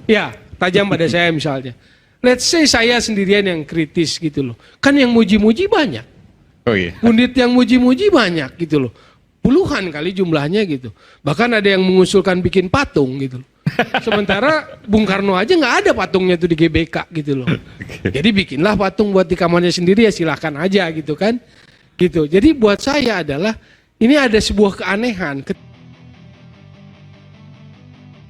Ya, tajam pada saya misalnya. Let's say saya sendirian yang kritis gitu loh. Kan yang muji-muji banyak. Oh iya. Pundit yang muji-muji banyak gitu loh. Puluhan kali jumlahnya gitu. Bahkan ada yang mengusulkan bikin patung gitu loh. Sementara Bung Karno aja nggak ada patungnya tuh di GBK gitu loh. Jadi bikinlah patung buat di kamarnya sendiri ya silahkan aja gitu kan. Gitu. Jadi buat saya adalah ini ada sebuah keanehan.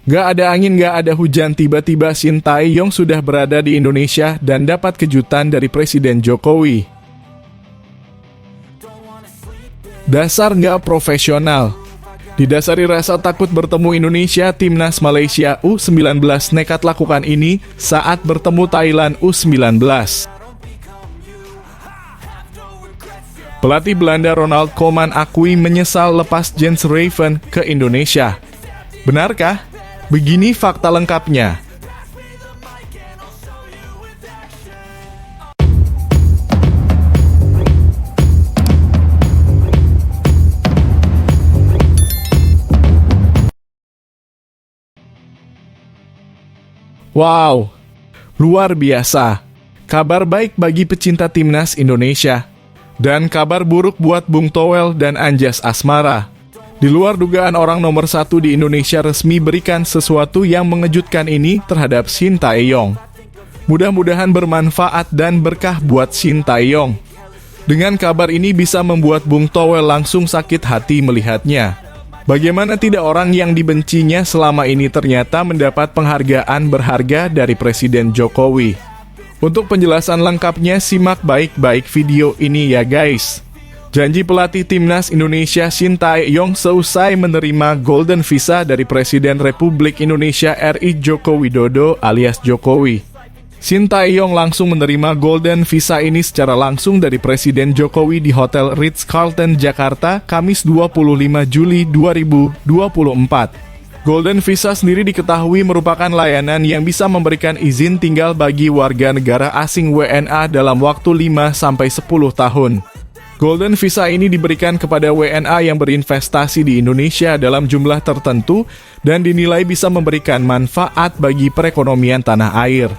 Gak ada angin, gak ada hujan, tiba-tiba Sintayong sudah berada di Indonesia dan dapat kejutan dari Presiden Jokowi. Dasar gak profesional. Didasari rasa takut bertemu Indonesia, timnas Malaysia U19 nekat lakukan ini saat bertemu Thailand U19. Pelatih Belanda Ronald Koeman akui menyesal lepas Jens Raven ke Indonesia. Benarkah? Begini fakta lengkapnya. Wow, luar biasa. Kabar baik bagi pecinta timnas Indonesia. Dan kabar buruk buat Bung Toel dan Anjas Asmara. Di luar dugaan orang nomor 1 di Indonesia resmi berikan sesuatu yang mengejutkan ini terhadap Sintayong. Mudah-mudahan bermanfaat dan berkah buat Sintayong. Dengan kabar ini bisa membuat Bung Toel langsung sakit hati melihatnya. Bagaimana tidak orang yang dibencinya selama ini ternyata mendapat penghargaan berharga dari Presiden Jokowi. Untuk penjelasan lengkapnya simak baik-baik video ini ya guys. Janji pelatih timnas Indonesia Sintayong seusai menerima Golden Visa dari Presiden Republik Indonesia RI Joko Widodo alias Jokowi. Sintayong langsung menerima Golden Visa ini secara langsung dari Presiden Jokowi di Hotel Ritz-Carlton Jakarta, Kamis 25 Juli 2024. Golden Visa sendiri diketahui merupakan layanan yang bisa memberikan izin tinggal bagi warga negara asing WNA dalam waktu 5-10 tahun. Golden Visa ini diberikan kepada WNA yang berinvestasi di Indonesia dalam jumlah tertentu dan dinilai bisa memberikan manfaat bagi perekonomian tanah air.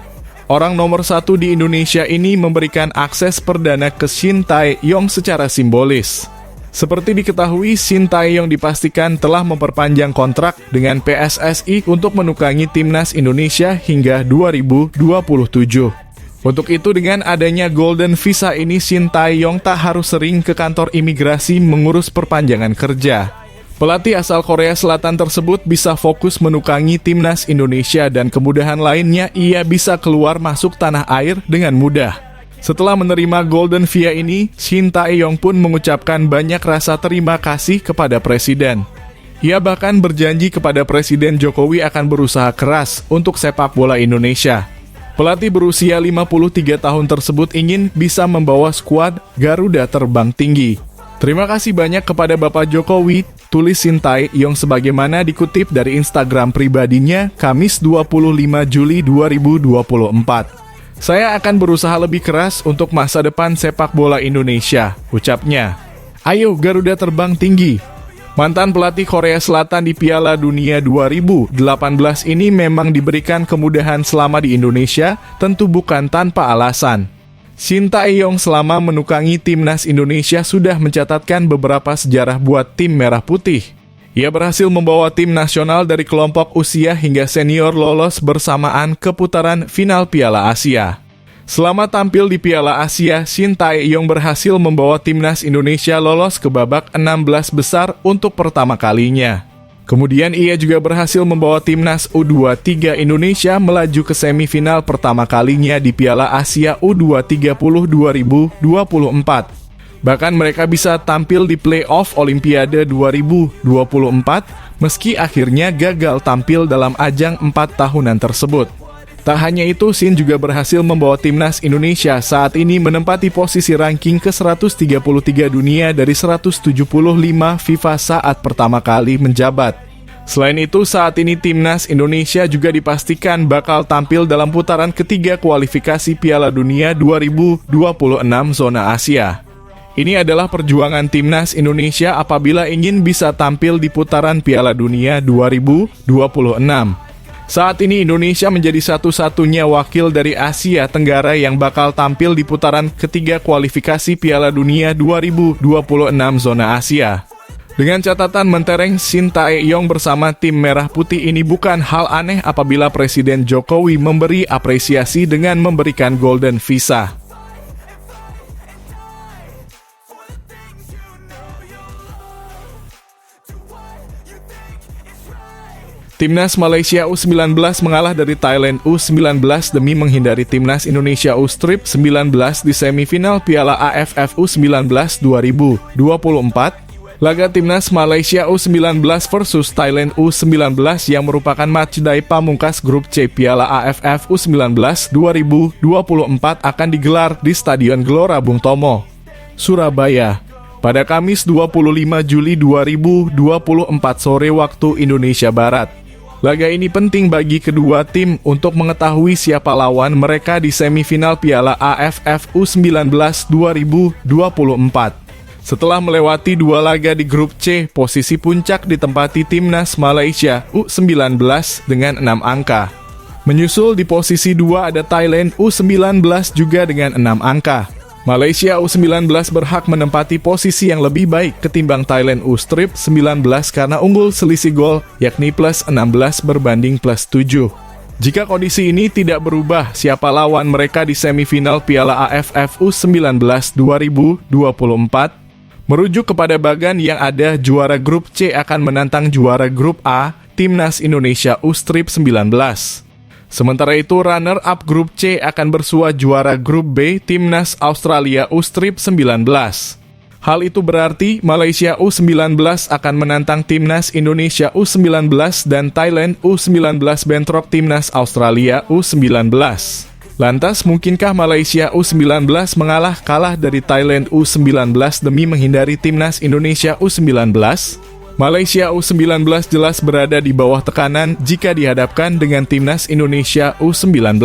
Orang nomor 1 di Indonesia ini memberikan akses perdana ke Sintayong secara simbolis. Seperti diketahui, Sintayong dipastikan telah memperpanjang kontrak dengan PSSI untuk menukangi timnas Indonesia hingga 2027. Untuk itu dengan adanya Golden Visa ini Sintayong tak harus sering ke kantor imigrasi mengurus perpanjangan kerja. Pelatih asal Korea Selatan tersebut bisa fokus menukangi timnas Indonesia dan kemudahan lainnya ia bisa keluar masuk tanah air dengan mudah. Setelah menerima Golden Visa ini, Sintayong pun mengucapkan banyak rasa terima kasih kepada Presiden. Ia bahkan berjanji kepada Presiden Jokowi akan berusaha keras untuk sepak bola Indonesia. Pelatih berusia 53 tahun tersebut ingin bisa membawa skuad Garuda terbang tinggi. Terima kasih banyak kepada Bapak Jokowi, tulis Sintayong sebagaimana dikutip dari Instagram pribadinya Kamis 25 Juli 2024. Saya akan berusaha lebih keras untuk masa depan sepak bola Indonesia, ucapnya. Ayo Garuda terbang tinggi. Mantan pelatih Korea Selatan di Piala Dunia 2018 ini memang diberikan kemudahan selama di Indonesia, tentu bukan tanpa alasan. Sintayong selama menukangi timnas Indonesia sudah mencatatkan beberapa sejarah buat tim merah putih. Ia berhasil membawa tim nasional dari kelompok usia hingga senior lolos bersamaan ke putaran final Piala Asia. Selama tampil di Piala Asia, Sintayong berhasil membawa timnas Indonesia lolos ke babak 16 besar untuk pertama kalinya. Kemudian ia juga berhasil membawa timnas U23 Indonesia melaju ke semifinal pertama kalinya di Piala Asia U20 2024. Bahkan mereka bisa tampil di playoff Olimpiade 2024 meski akhirnya gagal tampil dalam ajang 4 tahunan tersebut. Tak hanya itu, Sin juga berhasil membawa timnas Indonesia saat ini menempati posisi ranking ke-133 dunia dari 175 FIFA saat pertama kali menjabat. Selain itu, saat ini timnas Indonesia juga dipastikan bakal tampil dalam putaran ketiga kualifikasi Piala Dunia 2026 zona Asia. Ini adalah perjuangan timnas Indonesia apabila ingin bisa tampil di putaran Piala Dunia 2026. Saat ini Indonesia menjadi satu-satunya wakil dari Asia Tenggara yang bakal tampil di putaran ketiga kualifikasi Piala Dunia 2026 zona Asia. Dengan catatan mentereng Sintayong bersama tim Merah Putih ini bukan hal aneh apabila Presiden Jokowi memberi apresiasi dengan memberikan Golden Visa. Timnas Malaysia U19 mengalah dari Thailand U19 demi menghindari Timnas Indonesia U19 di semifinal Piala AFF U19 2024. Laga Timnas Malaysia U19 versus Thailand U19 yang merupakan matchday pamungkas grup C Piala AFF U19 2024 akan digelar di Stadion Gelora Bung Tomo, Surabaya, pada Kamis 25 Juli 2024 sore waktu Indonesia Barat. Laga ini penting bagi kedua tim untuk mengetahui siapa lawan mereka di semifinal Piala AFF U19 2024. Setelah melewati dua laga di grup C, posisi puncak ditempati Timnas Malaysia U19 dengan 6 angka. Menyusul di posisi 2 ada Thailand U19 juga dengan 6 angka. Malaysia U19 berhak menempati posisi yang lebih baik ketimbang Thailand U19 karena unggul selisih gol yakni plus 16 berbanding plus 7. Jika kondisi ini tidak berubah, siapa lawan mereka di semifinal Piala AFF U19 2024? Merujuk kepada bagan yang ada, juara grup C akan menantang juara grup A, Timnas Indonesia U19. Sementara itu, runner-up grup C akan bersua juara grup B, Timnas Australia U19. Hal itu berarti Malaysia U19 akan menantang Timnas Indonesia U19 dan Thailand U19 bentrok Timnas Australia U19. Lantas, mungkinkah Malaysia U19 kalah dari Thailand U19 demi menghindari Timnas Indonesia U19? Malaysia U19 jelas berada di bawah tekanan jika dihadapkan dengan Timnas Indonesia U19.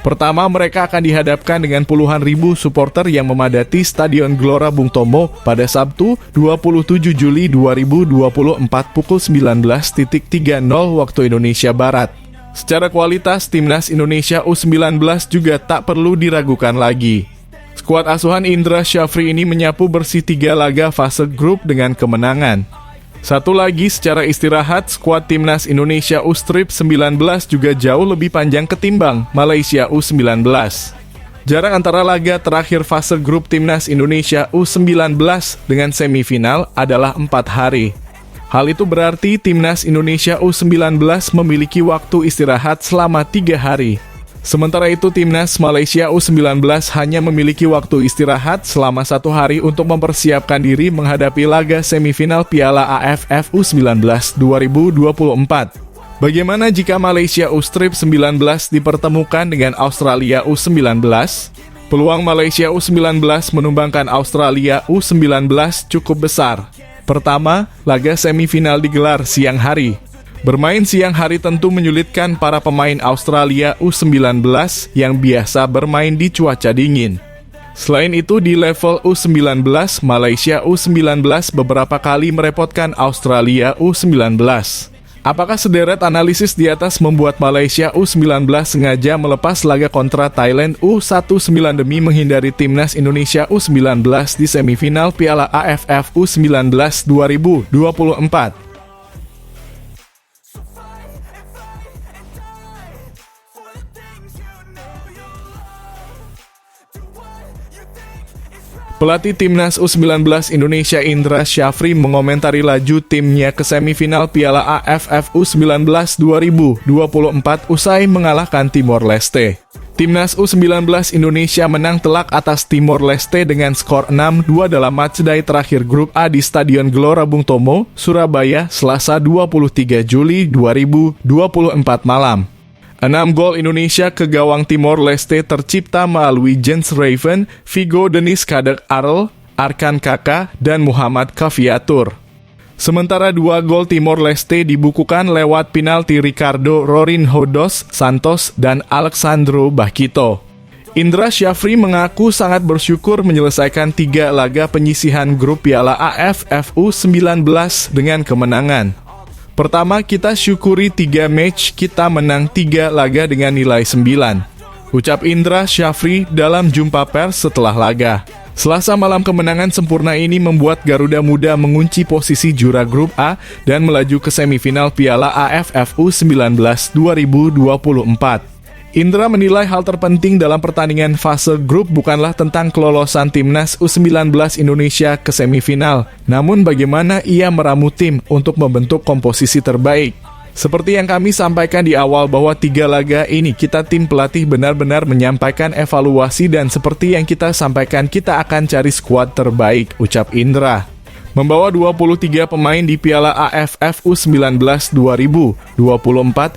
Pertama, mereka akan dihadapkan dengan puluhan ribu supporter yang memadati Stadion Gelora Bung Tomo pada Sabtu 27 Juli 2024 pukul 19.30 waktu Indonesia Barat. Secara kualitas, Timnas Indonesia U19 juga tak perlu diragukan lagi. Skuad asuhan Indra Syafri ini menyapu bersih 3 laga fase grup dengan kemenangan. Satu lagi, secara istirahat, skuad Timnas Indonesia U19 juga jauh lebih panjang ketimbang Malaysia U19. Jarak antara laga terakhir fase grup Timnas Indonesia U19 dengan semifinal adalah 4 hari. Hal itu berarti Timnas Indonesia U19 memiliki waktu istirahat selama 3 hari. Sementara itu, Timnas Malaysia U19 hanya memiliki waktu istirahat selama 1 hari untuk mempersiapkan diri menghadapi laga semifinal Piala AFF U19 2024. Bagaimana jika Malaysia U19 dipertemukan dengan Australia U19? Peluang Malaysia U19 menumbangkan Australia U19 cukup besar. Pertama, laga semifinal digelar siang hari. Bermain siang hari tentu menyulitkan para pemain Australia U19 yang biasa bermain di cuaca dingin. Selain itu, di level U19, Malaysia U19 beberapa kali merepotkan Australia U19. Apakah sederet analisis di atas membuat Malaysia U19 sengaja melepas laga kontra Thailand U19 demi menghindari Timnas Indonesia U19 di semifinal Piala AFF U19 2024? Pelatih Timnas U19 Indonesia Indra Syafri mengomentari laju timnya ke semifinal Piala AFF U19 2024 usai mengalahkan Timor Leste. Timnas U19 Indonesia menang telak atas Timor Leste dengan skor 6-2 dalam matchday terakhir grup A di Stadion Gelora Bung Tomo, Surabaya, Selasa 23 Juli 2024 malam. 6 gol Indonesia ke gawang Timor Leste tercipta melalui Jens Raven, Vigo Denis Kadek Arel, Arkan Kaka, dan Muhammad Kaviatur. Sementara 2 gol Timor Leste dibukukan lewat penalti Ricardo Rorinho dos Santos dan Alexandro Bakito. Indra Syafri mengaku sangat bersyukur menyelesaikan 3 laga penyisihan grup Piala AFF U19 dengan kemenangan. Pertama, kita syukuri 3 match kita menang 3 laga dengan nilai 9. Ucap Indra Syafri dalam jumpa pers setelah laga. Selasa malam kemenangan sempurna ini membuat Garuda Muda mengunci posisi juara grup A dan melaju ke semifinal Piala AFF U19 2024. Indra menilai hal terpenting dalam pertandingan fase grup bukanlah tentang kelolosan timnas U19 Indonesia ke semifinal, namun bagaimana ia meramu tim untuk membentuk komposisi terbaik. Seperti yang kami sampaikan di awal bahwa 3 laga ini kita tim pelatih benar-benar menyampaikan evaluasi dan seperti yang kita sampaikan kita akan cari skuad terbaik, ucap Indra. Membawa 23 pemain di Piala AFF U19 2024,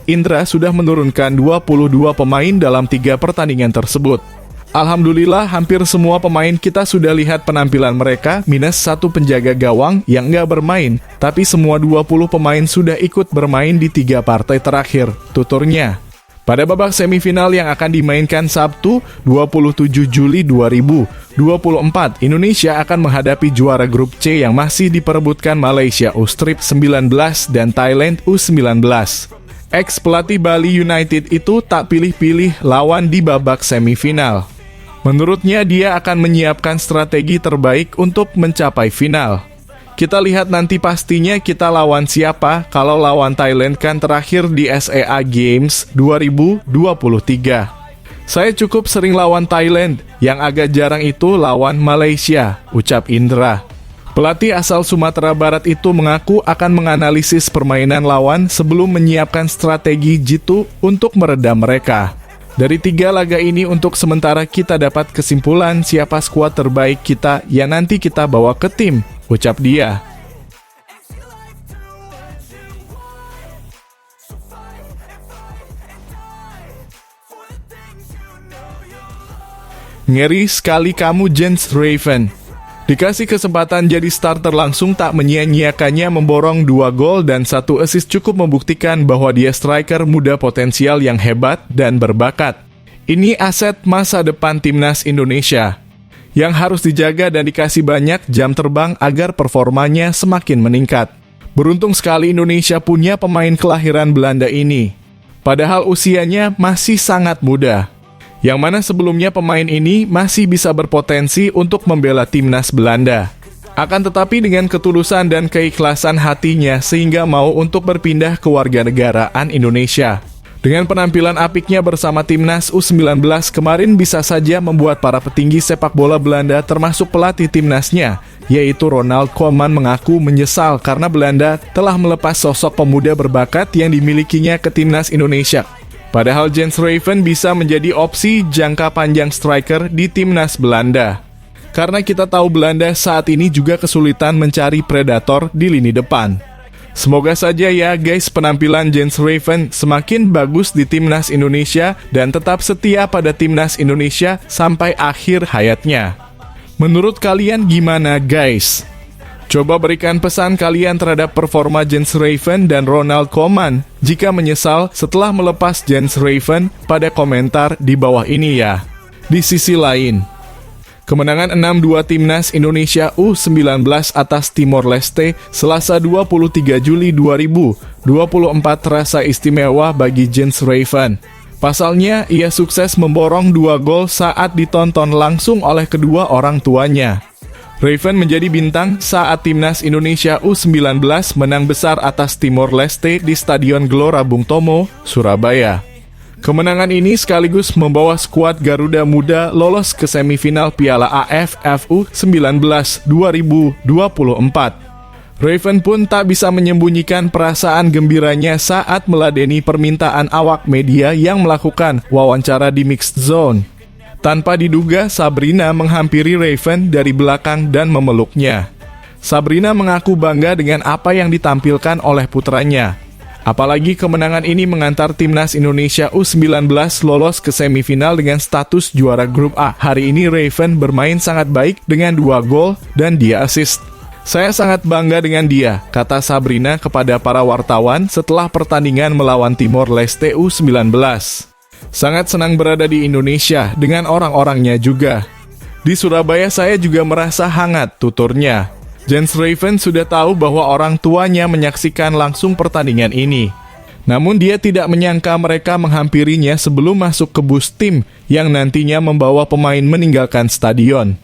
Indra sudah menurunkan 22 pemain dalam 3 pertandingan tersebut. Alhamdulillah hampir semua pemain kita sudah lihat penampilan mereka minus 1 penjaga gawang yang nggak bermain, tapi semua 20 pemain sudah ikut bermain di 3 partai terakhir, tuturnya. Pada babak semifinal yang akan dimainkan Sabtu 27 Juli 2024, Indonesia akan menghadapi juara grup C yang masih diperebutkan Malaysia U-19 dan Thailand U19. Ex-pelatih Bali United itu tak pilih-pilih lawan di babak semifinal. Menurutnya dia akan menyiapkan strategi terbaik untuk mencapai final. Kita lihat nanti pastinya kita lawan siapa. Kalau lawan Thailand kan terakhir di SEA Games 2023. Saya cukup sering lawan Thailand, yang agak jarang itu lawan Malaysia, ucap Indra. Pelatih asal Sumatera Barat itu mengaku akan menganalisis permainan lawan sebelum menyiapkan strategi jitu untuk meredam mereka. Dari 3 laga ini untuk sementara kita dapat kesimpulan siapa skuad terbaik kita yang nanti kita bawa ke tim, ucap dia. Ngeri sekali kamu Jens Raven. Dikasih kesempatan jadi starter langsung tak menyia-nyiakannya memborong 2 gol dan 1 assist cukup membuktikan bahwa dia striker muda potensial yang hebat dan berbakat. Ini aset masa depan timnas Indonesia yang harus dijaga dan dikasih banyak jam terbang agar performanya semakin meningkat. Beruntung sekali Indonesia punya pemain kelahiran Belanda ini. Padahal usianya masih sangat muda. Yang mana sebelumnya pemain ini masih bisa berpotensi untuk membela timnas Belanda. Akan tetapi dengan ketulusan dan keikhlasan hatinya sehingga mau untuk berpindah ke warganegaraan Indonesia. Dengan penampilan apiknya bersama timnas U19 kemarin bisa saja membuat para petinggi sepak bola Belanda termasuk pelatih timnasnya, yaitu Ronald Koeman mengaku menyesal karena Belanda telah melepas sosok pemuda berbakat yang dimilikinya ke timnas Indonesia. Padahal Jens Raven bisa menjadi opsi jangka panjang striker di timnas Belanda. Karena kita tahu Belanda saat ini juga kesulitan mencari predator di lini depan. Semoga saja ya guys penampilan Jens Raven semakin bagus di timnas Indonesia dan tetap setia pada timnas Indonesia sampai akhir hayatnya. Menurut kalian gimana guys? Coba berikan pesan kalian terhadap performa Jens Raven dan Ronald Koeman. Jika menyesal setelah melepas Jens Raven pada komentar di bawah ini ya. Di sisi lain, kemenangan 6-2 timnas Indonesia U19 atas Timor Leste Selasa 23 Juli 2024 terasa istimewa bagi Jens Raven. Pasalnya, ia sukses memborong 2 gol saat ditonton langsung oleh kedua orang tuanya. Raven menjadi bintang saat timnas Indonesia U19 menang besar atas Timor Leste di Stadion Gelora Bung Tomo, Surabaya. Kemenangan ini sekaligus membawa skuad Garuda Muda lolos ke semifinal Piala AFF U19 2024. Raven pun tak bisa menyembunyikan perasaan gembiranya saat meladeni permintaan awak media yang melakukan wawancara di Mixed Zone. Tanpa diduga, Sabrina menghampiri Raven dari belakang dan memeluknya. Sabrina mengaku bangga dengan apa yang ditampilkan oleh putranya. Apalagi kemenangan ini mengantar timnas Indonesia U19 lolos ke semifinal dengan status juara grup A. Hari ini Raven bermain sangat baik dengan 2 gol dan dia assist. Saya sangat bangga dengan dia, kata Sabrina kepada para wartawan setelah pertandingan melawan Timor Leste U19. Sangat senang berada di Indonesia dengan orang-orangnya juga. Di Surabaya saya juga merasa hangat, tuturnya. Jens Raven sudah tahu bahwa orang tuanya menyaksikan langsung pertandingan ini. Namun dia tidak menyangka mereka menghampirinya sebelum masuk ke bus tim yang nantinya membawa pemain meninggalkan stadion.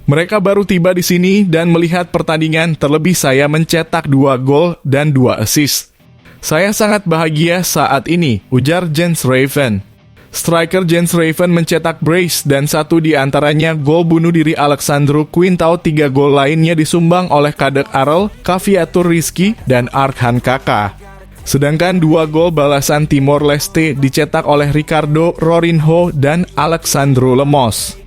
Mereka baru tiba di sini dan melihat pertandingan, terlebih saya mencetak 2 gol dan 2 assist. Saya sangat bahagia saat ini, ujar Jens Raven. Striker Jens Raven mencetak brace dan 1 di antaranya gol bunuh diri Alexandru Quintao. 3 gol lainnya disumbang oleh Kadek Arel, Kaviatur Rizky, dan Arkan Kaka. Sedangkan 2 gol balasan Timor Leste dicetak oleh Ricardo Rorinho dan Alexandru Lemos.